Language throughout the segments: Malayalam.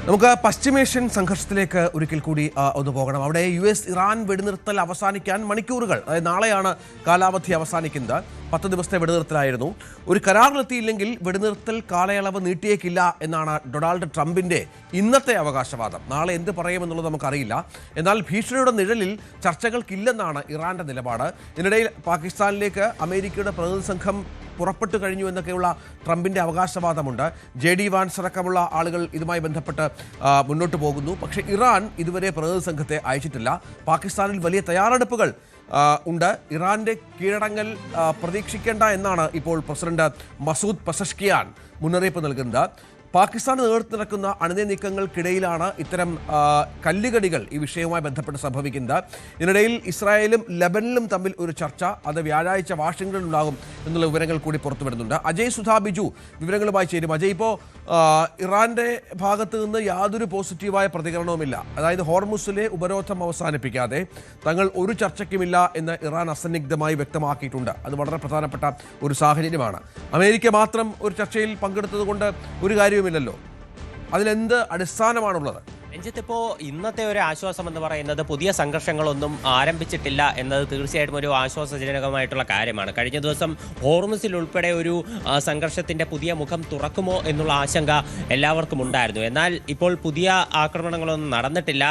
നമുക്ക് പശ്ചിമേഷ്യൻ സംഘർഷത്തിലേക്ക് ഒരിക്കൽ കൂടി ഒന്ന് പോകണം. അവിടെ US ഇറാൻ വെടിനിർത്തൽ അവസാനിക്കാൻ മണിക്കൂറുകൾ, അതായത് നാളെയാണ് കാലാവധി അവസാനിക്കുന്നത്. 10 ദിവസത്തെ വെടിനിർത്തലായിരുന്നു. ഒരു കരാറിലെത്തിയില്ലെങ്കിൽ വെടിനിർത്തൽ കാലയളവ് നീട്ടിയേക്കില്ല എന്നാണ് ഡൊണാൾഡ് ട്രംപിന്റെ ഇന്നത്തെ അവകാശവാദം. നാളെ എന്ത് പറയുമെന്നുള്ളത് നമുക്കറിയില്ല. എന്നാൽ ഭീഷണിയുടെ നിഴലിൽ ചർച്ചകൾക്കില്ലെന്നാണ് ഇറാന്റെ നിലപാട്. ഇതിനിടയിൽ പാകിസ്ഥാനിലേക്ക് അമേരിക്കയുടെ പ്രതിനിധി സംഘം പുറപ്പെട്ടു കഴിഞ്ഞു എന്നൊക്കെയുള്ള ട്രംപിന്റെ അവകാശവാദമുണ്ട്. JD വാൻസ് അടക്കമുള്ള ആളുകൾ ഇതുമായി ബന്ധപ്പെട്ട് മുന്നോട്ട് പോകുന്നു. പക്ഷേ ഇറാൻ ഇതുവരെ പ്രതിനിധി സംഘത്തെ അയച്ചിട്ടില്ല. പാകിസ്ഥാനിൽ വലിയ തയ്യാറെടുപ്പുകൾ ഉണ്ട്. ഇറാന്റെ കീഴടങ്ങൽ പ്രതീക്ഷിക്കേണ്ട എന്നാണ് ഇപ്പോൾ പ്രസിഡന്റ് മസൂദ് പെസഷ്കിയാൻ മുന്നറിയിപ്പ് നൽകുന്നത്. പാകിസ്ഥാന് നേതൃത്വം നടക്കുന്ന അണിനയ നീക്കങ്ങൾക്കിടയിലാണ് ഇത്തരം കല്ലുകടികൾ ഈ വിഷയവുമായി ബന്ധപ്പെട്ട് സംഭവിക്കുന്നത്. ഇതിനിടയിൽ ഇസ്രായേലും ലബനനും തമ്മിൽ ഒരു ചർച്ച, അത് വ്യാഴാഴ്ച വാഷിംഗ്ടണിൽ ഉണ്ടാകും എന്നുള്ള വിവരങ്ങൾ കൂടി പുറത്തു വരുന്നുണ്ട്. അജയ് സുധാ ബിജു വിവരങ്ങളുമായി ചേരും. അജയ്, ഇപ്പോൾ ഇറാന്റെ ഭാഗത്ത് നിന്ന് യാതൊരു പോസിറ്റീവായ പ്രതികരണവുമില്ല. അതായത് ഹോർമുസിലെ ഉപരോധം അവസാനിപ്പിക്കാതെ തങ്ങൾ ഒരു ചർച്ചയ്ക്കുമില്ല എന്ന് ഇറാൻ അസന്നിഗ്ധമായി വ്യക്തമാക്കിയിട്ടുണ്ട്. അത് വളരെ പ്രധാനപ്പെട്ട ഒരു സാഹചര്യമാണ്. അമേരിക്ക മാത്രം ഒരു ചർച്ചയിൽ പങ്കെടുത്തത് കൊണ്ട് ഒരു കാര്യവുമില്ലല്ലോ. അതിലെന്ത് അടിസ്ഥാനമാണുള്ളത്? രഞ്ജിത്തിപ്പോ ഇന്നത്തെ ഒരു ആശ്വാസം എന്ന് പറയുന്നത് പുതിയ സംഘർഷങ്ങളൊന്നും ആരംഭിച്ചിട്ടില്ല എന്നത് തീർച്ചയായിട്ടും ഒരു ആശ്വാസജനകമായിട്ടുള്ള കാര്യമാണ്. കഴിഞ്ഞ ദിവസം ഹോർമുസിൽ ഉൾപ്പെടെ ഒരു സംഘർഷത്തിന്റെ പുതിയ മുഖം തുറക്കുമോ എന്നുള്ള ആശങ്ക എല്ലാവർക്കും ഉണ്ടായിരുന്നു. എന്നാൽ ഇപ്പോൾ പുതിയ ആക്രമണങ്ങളൊന്നും നടന്നിട്ടില്ല.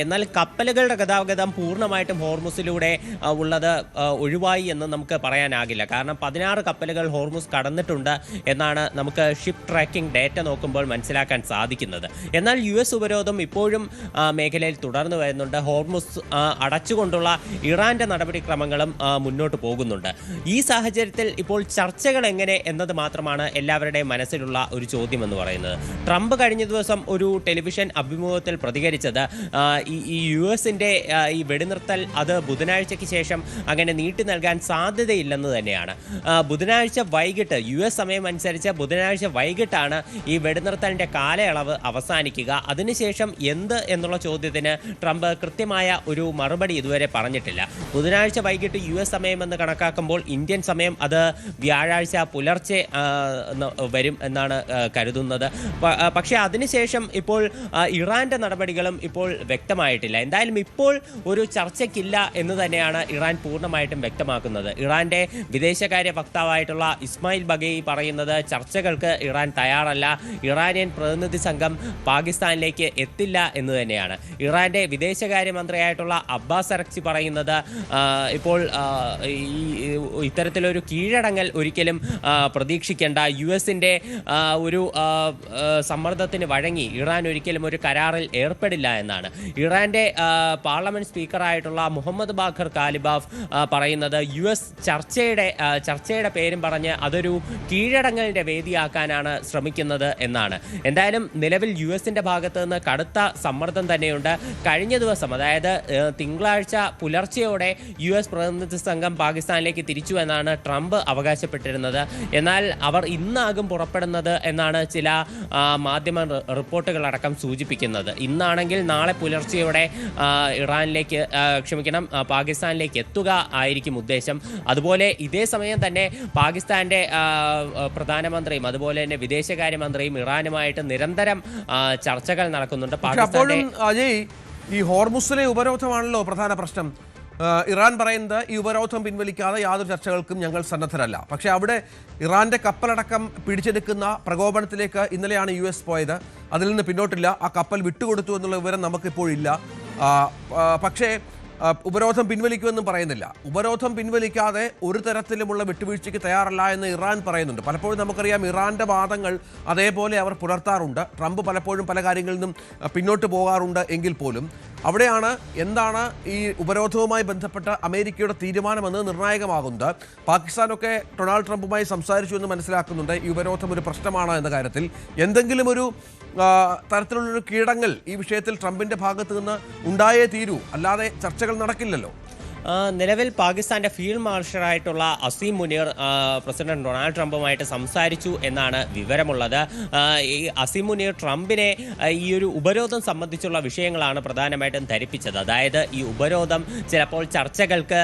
എന്നാൽ കപ്പലുകളുടെ ഗതാഗതം പൂർണ്ണമായിട്ടും ഹോർമുസിലൂടെ ഉള്ളത് ഒഴിവായി എന്ന് നമുക്ക് പറയാനാകില്ല. കാരണം 16 കപ്പലുകൾ ഹോർമുസ് കടന്നിട്ടുണ്ട് എന്നാണ് നമുക്ക് ഷിപ്പ് ട്രാക്കിംഗ് ഡേറ്റ നോക്കുമ്പോൾ മനസ്സിലാക്കാൻ സാധിക്കുന്നത്. എന്നാൽ US ഉപരോധം ഇപ്പോഴും മേഖലയിൽ തുടർന്നു വരുന്നുണ്ട്. ഹോർമുസ് അടച്ചുകൊണ്ടുള്ള ഇറാന്റെ നടപടിക്രമങ്ങളും മുന്നോട്ട് പോകുന്നുണ്ട്. ഈ സാഹചര്യത്തിൽ ഇപ്പോൾ ചർച്ചകൾ എങ്ങനെ എന്നത് മാത്രമാണ് എല്ലാവരുടെയും മനസ്സിലുള്ള ഒരു ചോദ്യം എന്ന് പറയുന്നത്. ട്രംപ് കഴിഞ്ഞ ദിവസം ഒരു ടെലിവിഷൻ അഭിമുഖത്തിൽ പ്രതികരിച്ചത് ഈ US-ന്റെ ഈ വെടിനിർത്തൽ അത് ബുധനാഴ്ചയ്ക്ക് ശേഷം അങ്ങനെ നീട്ടി നൽകാൻ സാധ്യതയില്ലെന്ന് തന്നെയാണ്. ബുധനാഴ്ച വൈകിട്ട് US സമയം അനുസരിച്ച് ബുധനാഴ്ച വൈകിട്ടാണ് ഈ വെടിനിർത്തലിന്റെ കാലയളവ് അവസാനിക്കുക. അതിനുശേഷം എന്ത് എന്നുള്ള ചോദ്യത്തിന് ട്രംപ് കൃത്യമായ ഒരു മറുപടി ഇതുവരെ പറഞ്ഞിട്ടില്ല. ബുധനാഴ്ച വൈകിട്ട് US സമയം എന്ന് കണക്കാക്കുമ്പോൾ ഇന്ത്യൻ സമയം അത് വ്യാഴാഴ്ച പുലർച്ചെ വരും എന്നാണ് കരുതുന്നത്. പക്ഷേ അതിനുശേഷം ഇപ്പോൾ ഇറാന്റെ നടപടികളും ഇപ്പോൾ വ്യക്തമായിട്ടില്ല. എന്തായാലും ഇപ്പോൾ ഒരു ചർച്ചയ്ക്കില്ല എന്ന് തന്നെയാണ് ഇറാൻ പൂർണ്ണമായിട്ടും വ്യക്തമാക്കുന്നത്. ഇറാന്റെ വിദേശകാര്യ വക്താവായിട്ടുള്ള ഇസ്മായിൽ ബഗൈ പറയുന്നത് ചർച്ചകൾക്ക് ഇറാൻ തയ്യാറല്ല. ഇറാനിയൻ പ്രതിനിധി സംഘം പാകിസ്ഥാനിലേക്ക് എത്തില്ല എന്ന് തന്നെയാണ്. ഇറാന്റെ വിദേശകാര്യമന്ത്രിയായിട്ടുള്ള അബ്ബാസ് അറക്ചി പറയുന്നത് ഇപ്പോൾ ഇത്തരത്തിലൊരു കീഴടങ്ങൽ ഒരിക്കലും പ്രതീക്ഷിക്കേണ്ട. US-ന്റെ ഒരു സമ്മർദ്ദത്തിന് വഴങ്ങി ഇറാൻ ഒരിക്കലും ഒരു കരാറിൽ ഏർപ്പെടില്ല എന്നാണ്. ഇറാന്റെ പാർലമെന്റ് സ്പീക്കറായിട്ടുള്ള മുഹമ്മദ് ബാഖർ കാലിബാഫ് പറയുന്നത് US ചർച്ചയുടെ പേരും പറഞ്ഞ് അതൊരു കീഴടങ്ങലിന്റെ വേദിയാക്കാനാണ് ശ്രമിക്കുന്നത് എന്നാണ്. എന്തായാലും നിലവിൽ US-ന്റെ ഭാഗത്ത് നിന്ന് കടുത്ത സമ്മർദ്ദം തന്നെയുണ്ട്. കഴിഞ്ഞ ദിവസം, അതായത് തിങ്കളാഴ്ച പുലർച്ചെയോടെ US പ്രതിനിധി സംഘം പാകിസ്ഥാനിലേക്ക് തിരിച്ചു എന്നാണ് ട്രംപ് അവകാശപ്പെട്ടിരുന്നത്. എന്നാൽ അവർ ഇന്നാകും പുറപ്പെടുന്നത് എന്നാണ് ചില മാധ്യമ റിപ്പോർട്ടുകളടക്കം സൂചിപ്പിക്കുന്നത്. ഇന്നാണെങ്കിൽ നാളെ പുലർച്ചെയോടെ പാകിസ്ഥാനിലേക്ക് എത്തുക ആയിരിക്കും ഉദ്ദേശം. അതുപോലെ ഇതേ സമയം തന്നെ പാകിസ്ഥാന്റെ പ്രധാനമന്ത്രിയും അതുപോലെ തന്നെ വിദേശകാര്യമന്ത്രിയും ഇറാനുമായിട്ട് നിരന്തരം ചർച്ചകൾ നടക്കുന്നുണ്ട്. അജയ്, ഈ ഹോർമുസിലെ ഉപരോധമാണല്ലോ പ്രധാന പ്രശ്നം. ഇറാൻ പറയുന്നത് ഈ ഉപരോധം പിൻവലിക്കാതെ യാതൊരു ചർച്ചകൾക്കും ഞങ്ങൾ സന്നദ്ധരല്ല. പക്ഷേ അവിടെ ഇറാന്റെ കപ്പലടക്കം പിടിച്ചെടുക്കുന്ന പ്രകോപനത്തിലേക്ക് ഇന്നലെയാണ് US പോയത്. അതിൽ നിന്ന് പിന്നോട്ടില്ല. ആ കപ്പൽ വിട്ടുകൊടുത്തു എന്നുള്ള വിവരം നമുക്കിപ്പോഴില്ല. പക്ഷേ ഉപരോധം പിൻവലിക്കുമെന്നും പറയുന്നില്ല. ഉപരോധം പിൻവലിക്കാതെ ഒരു തരത്തിലുമുള്ള വിട്ടുവീഴ്ചയ്ക്ക് തയ്യാറല്ല എന്ന് ഇറാൻ പറയുന്നുണ്ട്. പലപ്പോഴും നമുക്കറിയാം ഇറാന്റെ വാദങ്ങൾ അതേപോലെ അവർ പുലർത്താറുണ്ട്. ട്രംപ് പലപ്പോഴും പല കാര്യങ്ങളിൽ നിന്നും പിന്നോട്ട് പോകാറുണ്ട്. എങ്കിൽ പോലും അവിടെയാണ് എന്താണ് ഈ ഉപരോധവുമായി ബന്ധപ്പെട്ട അമേരിക്കയുടെ തീരുമാനമെന്ന് നിർണായകമാകുന്നത്. പാകിസ്ഥാനൊക്കെ ഡൊണാൾഡ് ട്രംപുമായി സംസാരിച്ചു എന്ന് മനസ്സിലാക്കുന്നുണ്ട്. ഈ ഉപരോധം ഒരു പ്രശ്നമാണ് എന്ന കാര്യത്തിൽ എന്തെങ്കിലും ഒരു തരത്തിലുള്ളൊരു കീഴടങ്ങൽ ഈ വിഷയത്തിൽ ട്രംപിന്റെ ഭാഗത്ത് നിന്ന് ഉണ്ടായേ തീരൂ, അല്ലാതെ ചർച്ചകൾ നടക്കില്ലല്ലോ. നിലവിൽ പാകിസ്ഥാന്റെ ഫീൽഡ് മാർഷലായിട്ടുള്ള അസീം മുനീർ പ്രസിഡന്റ് ഡൊണാൾഡ് ട്രംപുമായിട്ട് സംസാരിച്ചു എന്നാണ് വിവരമുള്ളത്. ഈ അസീം മുനീർ ട്രംപിനെ ഈ ഒരു ഉപരോധം സംബന്ധിച്ചുള്ള വിഷയങ്ങളാണ് പ്രധാനമായിട്ടും ധരിപ്പിച്ചത്. അതായത് ഈ ഉപരോധം ചിലപ്പോൾ ചർച്ചകൾക്ക്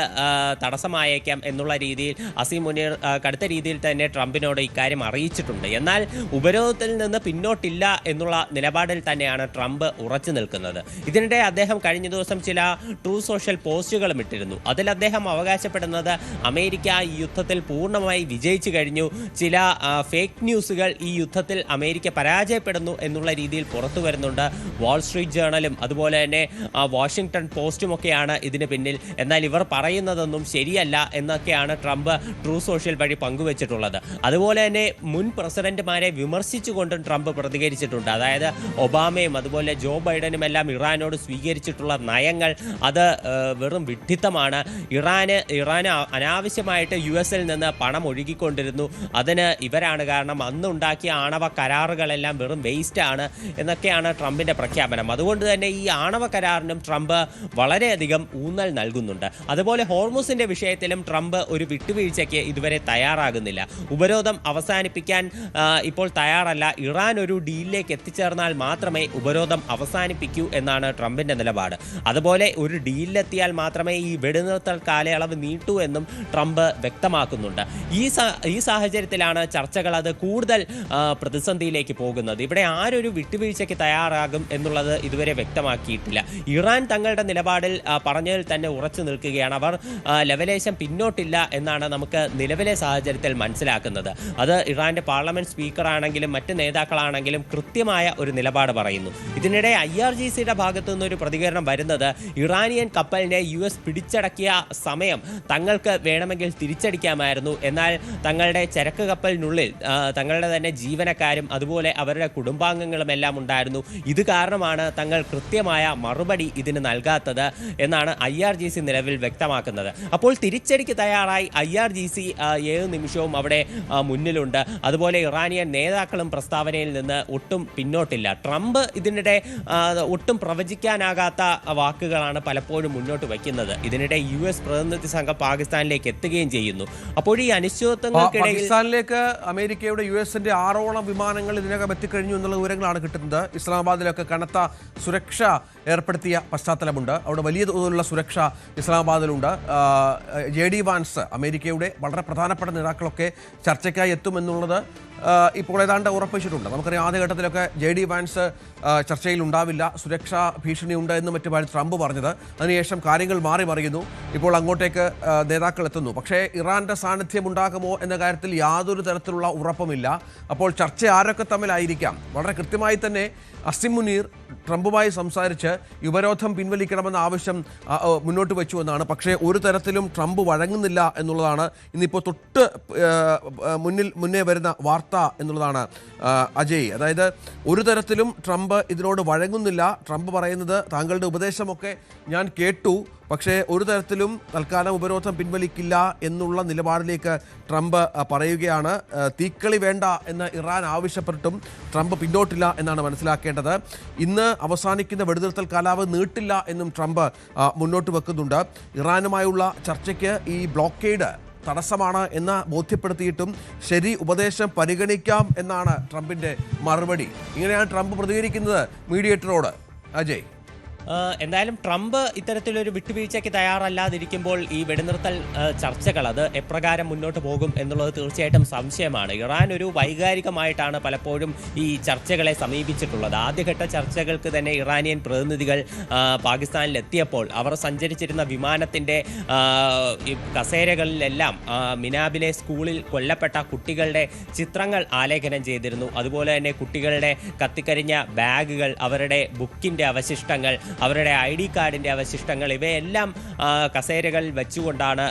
തടസ്സമായേക്കാം എന്നുള്ള രീതിയിൽ അസീം മുനീർ കടുത്ത രീതിയിൽ തന്നെ ട്രംപിനോട് ഇക്കാര്യം അറിയിച്ചിട്ടുണ്ട്. എന്നാൽ ഉപരോധത്തിൽ നിന്ന് പിന്നോട്ടില്ല എന്നുള്ള നിലപാടിൽ തന്നെയാണ് ട്രംപ് ഉറച്ചു നിൽക്കുന്നത്. ഇതിനിടെ അദ്ദേഹം കഴിഞ്ഞ ദിവസം ചില ട്രൂ സോഷ്യൽ പോസ്റ്റുകളും ഇട്ടിരുന്നു. അതിൽ അദ്ദേഹം അവകാശപ്പെടുന്നത് അമേരിക്ക ഈ യുദ്ധത്തിൽ പൂർണ്ണമായി വിജയിച്ചു കഴിഞ്ഞു, ചില ഫേക്ക് ന്യൂസുകൾ ഈ യുദ്ധത്തിൽ അമേരിക്ക പരാജയപ്പെടുന്നു എന്നുള്ള രീതിയിൽ പുറത്തു വരുന്നുണ്ട്. വാൾസ്ട്രീറ്റ് ജേർണലും അതുപോലെ തന്നെ വാഷിംഗ്ടൺ പോസ്റ്റുമൊക്കെയാണ് ഇതിന് പിന്നിൽ. എന്നാൽ ഇവർ പറയുന്നതൊന്നും ശരിയല്ല എന്നൊക്കെയാണ് ട്രംപ് ട്രൂ സോഷ്യൽ വഴി പങ്കുവച്ചിട്ടുള്ളത്. അതുപോലെ തന്നെ മുൻ പ്രസിഡന്റുമാരെ വിമർശിച്ചുകൊണ്ടും ട്രംപ് പ്രതികരിച്ചിട്ടുണ്ട്. അതായത് ഒബാമയും അതുപോലെ ജോ ബൈഡനും എല്ലാം ഇറാനോട് സ്വീകരിച്ചിട്ടുള്ള നയങ്ങൾ അത് വെറും വിഡ്ഢിത്തമാണ്. ഇറാന് അനാവശ്യമായിട്ട് US-ൽ നിന്ന് പണം ഒഴുകിക്കൊണ്ടിരുന്നു, അതിന് ഇവരാണ് കാരണം, അന്നുണ്ടാക്കിയ ആണവ കരാറുകളെല്ലാം വെറും വേസ്റ്റ് ആണ് എന്നൊക്കെയാണ് ട്രംപിന്റെ പ്രഖ്യാപനം. അതുകൊണ്ട് തന്നെ ഈ ആണവ കരാറിനും ട്രംപ് വളരെയധികം ഊന്നൽ നൽകുന്നുണ്ട്. അതുപോലെ ഹോർമുസിന്റെ വിഷയത്തിലും ട്രംപ് ഒരു വിട്ടുവീഴ്ചയ്ക്ക് ഇതുവരെ തയ്യാറാകുന്നില്ല. ഉപരോധം അവസാനിപ്പിക്കാൻ ഇപ്പോൾ തയ്യാറല്ല. ഇറാൻ ഒരു ഡീലിലേക്ക് എത്തിച്ചേർന്നാൽ മാത്രമേ ഉപരോധം അവസാനിപ്പിക്കൂ എന്നാണ് ട്രംപിന്റെ നിലപാട്. അതുപോലെ ഒരു ഡീലിലെത്തിയാൽ മാത്രമേ ഈ വെടിനിർത്തൽ കാലയളവ് നീട്ടൂ എന്നും ട്രംപ് വ്യക്തമാക്കുന്നുണ്ട്. ഈ സാഹചര്യത്തിലാണ് ചർച്ചകൾ അത് കൂടുതൽ പ്രതിസന്ധിയിലേക്ക് പോകുന്നത്. ഇവിടെ ആരൊരു വിട്ടുവീഴ്ചയ്ക്ക് തയ്യാറാകും എന്നുള്ളത് ഇതുവരെ വ്യക്തമാക്കിയിട്ടില്ല. ഇറാൻ തങ്ങളുടെ നിലപാടിൽ പറഞ്ഞതിൽ തന്നെ ഉറച്ചു നിൽക്കുകയാണ്. അവർ ലെവലേശം പിന്നോട്ടില്ല എന്നാണ് നമുക്ക് നിലവിലെ സാഹചര്യത്തിൽ മനസ്സിലാക്കുന്നത്. അത് ഇറാന്റെ പാർലമെന്റ് സ്പീക്കറാണെങ്കിലും മറ്റ് നേതാക്കളാണെങ്കിലും കൃത്യമായ ഒരു നിലപാട് പറയുന്നു. ഇതിനിടെ IRGCയുടെ ഭാഗത്തു നിന്നൊരു പ്രതികരണം വരുന്നത് ഇറാനിയൻ കപ്പലിനെ US പിടിച്ചടക്കിയ സമയം തങ്ങൾക്ക് വേണമെങ്കിൽ തിരിച്ചടിക്കാമായിരുന്നു, എന്നാൽ തങ്ങളുടെ ചരക്ക് കപ്പലിനുള്ളിൽ തങ്ങളുടെ തന്നെ ജീവനക്കാരും അതുപോലെ അവരുടെ കുടുംബാംഗങ്ങളും എല്ലാം ഉണ്ടായിരുന്നു. ഇത് കാരണമാണ് തങ്ങൾ കൃത്യമായ മറുപടി ഇതിന് നൽകാത്തത് എന്നാണ് IRGC നിലവിൽ വ്യക്തമാക്കുന്നത്. അപ്പോൾ തിരിച്ചടിക്ക് തയ്യാറായി IRGC ഏത് നിമിഷവും അവിടെ മുന്നിലുണ്ട്. അതുപോലെ ഇറാനിയൻ നേതാക്കളും പ്രസ്താവനയിൽ നിന്ന് ഒട്ടും പിന്നോട്ടില്ല. ട്രംപ് ഇതിനിടെ ഒട്ടും പ്രവചിക്കാനാകാത്ത വാക്കുകളാണ് പലപ്പോഴും മുന്നോട്ട് വയ്ക്കുന്നത്. ഇതിനിടെ US പ്രതിനിധി സംഘം പാകിസ്ഥാനിലേക്ക് എത്തുകയും ചെയ്യുന്നു. അപ്പോൾ ഈ അനിശ്ചിതത്വങ്ങൾക്കിടയിൽ പാകിസ്ഥാനിലേക്ക് അമേരിക്കയുടെ US-ന്റെ 6ഓളം വിമാനങ്ങൾ ഇതിനകം എത്തിക്കഴിഞ്ഞു എന്നുള്ള വിവരങ്ങളാണ് കിട്ടുന്നത്. ഇസ്ലാമാബാദിലൊക്കെ കനത്ത സുരക്ഷ ഏർപ്പെടുത്തിയ പശ്ചാത്തലമുണ്ട്. അവിടെ വലിയ തോതിലുള്ള സുരക്ഷ ഇസ്ലാമാബാദിലുണ്ട്. JD വാൻസ്, അമേരിക്കയുടെ വളരെ പ്രധാനപ്പെട്ട നേതാക്കളൊക്കെ ചർച്ചയ്ക്കായി എത്തുമെന്നുള്ളത് ഇപ്പോൾ ഏതാണ്ട് ഉറപ്പിച്ചിട്ടുണ്ട്. നമുക്കറിയാം ആദ്യഘട്ടത്തിലൊക്കെ JD വാൻസ് ചർച്ചയിൽ ഉണ്ടാവില്ല, സുരക്ഷാ ഭീഷണിയുണ്ട് എന്ന് മറ്റുമാണ് ട്രംപ് പറഞ്ഞത്. അതിനുശേഷം കാര്യങ്ങൾ മാറി മറിയുന്നു. ഇപ്പോൾ അങ്ങോട്ടേക്ക് നേതാക്കൾ എത്തുന്നു. പക്ഷേ ഇറാന്റെ സാന്നിധ്യം ഉണ്ടാകുമോ എന്ന കാര്യത്തിൽ യാതൊരു തരത്തിലുള്ള ഉറപ്പുമില്ല. അപ്പോൾ ചർച്ച ആരൊക്കെ തമ്മിലായിരിക്കാം? വളരെ കൃത്യമായി തന്നെ അസീം മുനീർ ട്രംപുമായി സംസാരിച്ച് ഉപരോധം പിൻവലിക്കണമെന്ന ആവശ്യം മുന്നോട്ട് വെച്ചു എന്നാണ്. പക്ഷേ ഒരു തരത്തിലും ട്രംപ് വഴങ്ങുന്നില്ല എന്നുള്ളതാണ് ഇന്നിപ്പോൾ തൊട്ട് മുന്നേ വരുന്ന വാർത്ത എന്നുള്ളതാണ് അജയ്. അതായത് ഒരു തരത്തിലും ട്രംപ് ഇതിനോട് വഴങ്ങുന്നില്ല. ട്രംപ് പറയുന്നത് താങ്കളുടെ ഉപദേശമൊക്കെ ഞാൻ കേട്ടു, പക്ഷേ ഒരു തരത്തിലും തൽക്കാലം ഉപരോധം പിൻവലിക്കില്ല എന്നുള്ള നിലപാടിലേക്ക് ട്രംപ് പറയുകയാണ്. തീക്കളി വേണ്ട എന്ന് ഇറാൻ ആവശ്യപ്പെട്ടിട്ടും ട്രംപ് പിന്നോട്ടില്ല എന്നാണ് മനസ്സിലാക്കേണ്ടത്. ഇന്ന് അവസാനിക്കുന്ന വെടിനിർത്തൽ കാലാവധി നീട്ടില്ല എന്നും ട്രംപ് മുന്നോട്ട് വെക്കുന്നുണ്ട്. ഇറാനുമായുള്ള ചർച്ചയ്ക്ക് ഈ ബ്ലോക്കേഡ് തടസ്സമാണ് എന്ന് ബോധ്യപ്പെടുത്തിയിട്ടും ശരി, ഉപദേശം പരിഗണിക്കാം എന്നാണ് ട്രംപിൻ്റെ മറുപടി. ഇങ്ങനെയാണ് ട്രംപ് പ്രതികരിക്കുന്നത് മീഡിയേറ്ററോട്. അജയ്, എന്തായാലും ട്രംപ് ഇത്തരത്തിലൊരു വിട്ടുവീഴ്ചയ്ക്ക് തയ്യാറല്ലാതിരിക്കുമ്പോൾ ഈ വെടിനിർത്തൽ ചർച്ചകൾ അത് എപ്രകാരം മുന്നോട്ട് പോകും എന്നുള്ളത് തീർച്ചയായിട്ടും സംശയമാണ്. ഇറാൻ ഒരു വൈകാരികമായിട്ടാണ് പലപ്പോഴും ഈ ചർച്ചകളെ സമീപിച്ചിട്ടുള്ളത്. ആദ്യഘട്ട ചർച്ചകൾക്ക് തന്നെ ഇറാനിയൻ പ്രതിനിധികൾ പാകിസ്ഥാനിൽ എത്തിയപ്പോൾ അവർ സഞ്ചരിച്ചിരുന്ന വിമാനത്തിൻ്റെ കസേരകളിലെല്ലാം മിനാബിലെ സ്കൂളിൽ കൊല്ലപ്പെട്ട കുട്ടികളുടെ ചിത്രങ്ങൾ ആലേഖനം ചെയ്തിരുന്നു. അതുപോലെ തന്നെ കുട്ടികളുടെ കത്തിക്കരിഞ്ഞ ബാഗുകൾ, അവരുടെ ബുക്കിൻ്റെ അവശിഷ്ടങ്ങൾ, അവരുടെ ID കാർഡിൻ്റെ അവശിഷ്ടങ്ങൾ, ഇവയെല്ലാം കസേരകളിൽ വെച്ചുകൊണ്ടാണ്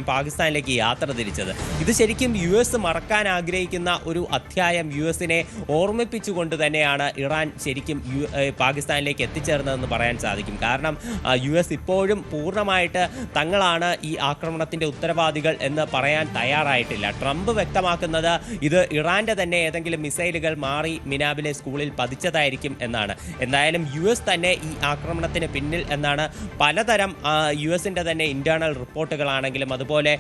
പാകിസ്ഥാനിലേക്ക് യാത്ര തിരിച്ചത്. ഇത് ശരിക്കും US മറക്കാൻ ആഗ്രഹിക്കുന്ന ഒരു അധ്യായം US-നെ ഓർമ്മിപ്പിച്ചുകൊണ്ട് തന്നെയാണ് ഇറാൻ ശരിക്കും പാകിസ്ഥാനിലേക്ക് എത്തിച്ചേർന്നതെന്ന് പറയാൻ സാധിക്കും. കാരണം US ഇപ്പോഴും പൂർണ്ണമായിട്ട് തങ്ങളാണ് ഈ ആക്രമണത്തിൻ്റെ ഉത്തരവാദികൾ എന്ന് പറയാൻ തയ്യാറായിട്ടില്ല. ട്രംപ് വ്യക്തമാക്കുന്നത് ഇത് ഇറാൻ്റെ തന്നെ ഏതെങ്കിലും മിസൈലുകൾ മാറി മിനാബിലെ സ്കൂളിൽ പതിച്ചതായിരിക്കും എന്നാണ്. എന്തായാലും US തന്നെ ഈ ആക്രമണത്തിന് പിന്നിൽ എന്നാണ് പലതരം US-ന്റെ തന്നെ ഇന്റേണൽ റിപ്പോർട്ടുകളാണെങ്കിലും അതുപോലെ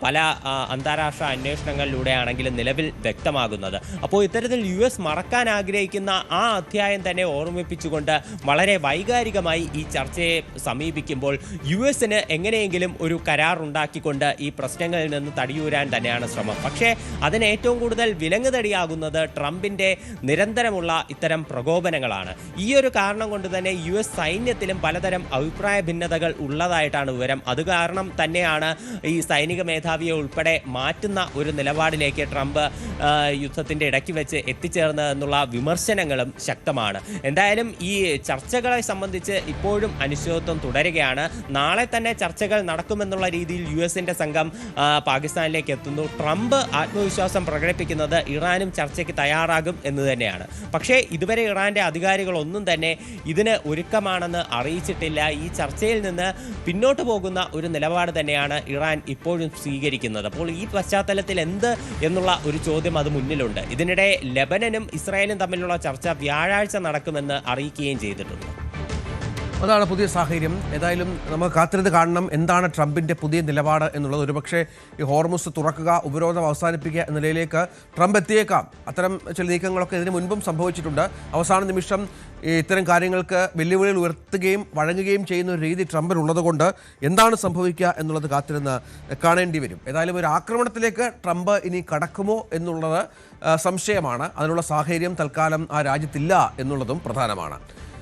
പല അന്താരാഷ്ട്ര അന്വേഷണങ്ങളിലൂടെ ആണെങ്കിലും നിലവിൽ വ്യക്തമാകുന്നത്. അപ്പോൾ ഇത്തരത്തിൽ US മറക്കാൻ ആഗ്രഹിക്കുന്ന ആ അധ്യായം തന്നെ ഓർമ്മിപ്പിച്ചുകൊണ്ട് വളരെ വൈകാരികമായി ഈ ചർച്ചയെ സമീപിക്കുമ്പോൾ US-ന് എങ്ങനെയെങ്കിലും ഒരു കരാർ ഉണ്ടാക്കിക്കൊണ്ട് ഈ പ്രശ്നങ്ങളിൽ നിന്ന് തടിയൂരാൻ തന്നെയാണ് ശ്രമം. പക്ഷേ അതിന് ഏറ്റവും കൂടുതൽ വിലങ്ങുതടിയാകുന്നത് ട്രംപിന്റെ നിരന്തരമുള്ള ഇത്തരം പ്രകോപനങ്ങളാണ്. ഈ ഒരു കാരണം കൊണ്ട് തന്നെ US സൈന്യത്തിലും പലതരം അഭിപ്രായ ഭിന്നതകൾ ഉള്ളതായിട്ടാണ് വിവരം. അത് കാരണം തന്നെയാണ് ഈ സൈനിക മേധാവിയെ ഉൾപ്പെടെ മാറ്റുന്ന ഒരു നിലപാടിലേക്ക് ട്രംപ് യുദ്ധത്തിന്റെ ഇടയ്ക്ക് വെച്ച് എത്തിച്ചേർന്നതെന്നുള്ള വിമർശനങ്ങളും ശക്തമാണ്. എന്തായാലും ഈ ചർച്ചകളെ സംബന്ധിച്ച് ഇപ്പോഴും അനിശ്ചിതത്വം തുടരുകയാണ്. നാളെ തന്നെ ചർച്ചകൾ നടക്കുമെന്നുള്ള രീതിയിൽ US-ന്റെ സംഘം പാകിസ്ഥാനിലേക്ക് എത്തുന്നു. ട്രംപ് ആത്മവിശ്വാസം പ്രകടിപ്പിക്കുന്നത് ഇറാനും ചർച്ചയ്ക്ക് തയ്യാറാകും എന്ന് തന്നെയാണ്. പക്ഷേ ഇതുവരെ ഇറാന്റെ അധികാരികളൊന്നും തന്നെ ഇതിന് ഒരുക്കമാണെന്ന് അറിയിച്ചിട്ടില്ല. ഈ ചർച്ചയിൽ നിന്ന് പിന്നോട്ട് പോകുന്ന ഒരു നിലപാട് തന്നെയാണ് ഇറാൻ ഇപ്പോഴും സ്വീകരിക്കുന്നത്. അപ്പോൾ ഈ പശ്ചാത്തലത്തിൽ എന്ത് എന്നുള്ള ഒരു ചോദ്യം അത് മുന്നിലുണ്ട്. ഇതിനിടെ ലെബനനും ഇസ്രായേലും തമ്മിലുള്ള ചർച്ച വ്യാഴാഴ്ച നടക്കുമെന്ന് അറിയിക്കുകയും ചെയ്തിട്ടുണ്ട്. അതാണ് പുതിയ സാഹചര്യം. ഏതായാലും നമുക്ക് കാത്തിരുന്ന് കാണണം എന്താണ് ട്രംപിൻ്റെ പുതിയ നിലപാട് എന്നുള്ളത്. ഒരുപക്ഷെ ഈ ഹോർമുസ് തുറക്കുക, ഉപരോധം അവസാനിപ്പിക്കുക എന്ന നിലയിലേക്ക് ട്രംപ് എത്തിയേക്കാം. അത്തരം ചില നീക്കങ്ങളൊക്കെ ഇതിനു മുൻപും സംഭവിച്ചിട്ടുണ്ട്. അവസാന നിമിഷം ഇത്തരം കാര്യങ്ങൾക്ക് വെല്ലുവിളികൾ ഉയർത്തുകയും വഴങ്ങുകയും ചെയ്യുന്ന ഒരു രീതി ട്രംപിനുള്ളത് കൊണ്ട് എന്താണ് സംഭവിക്കുക എന്നുള്ളത് കാത്തിരുന്ന് കാണേണ്ടി വരും. ഏതായാലും ഒരു ആക്രമണത്തിലേക്ക് ട്രംപ് ഇനി കടക്കുമോ എന്നുള്ളത് സംശയമാണ്. അതിനുള്ള സാഹചര്യം തൽക്കാലം ആ രാജ്യത്തില്ല എന്നുള്ളതും പ്രധാനമാണ്.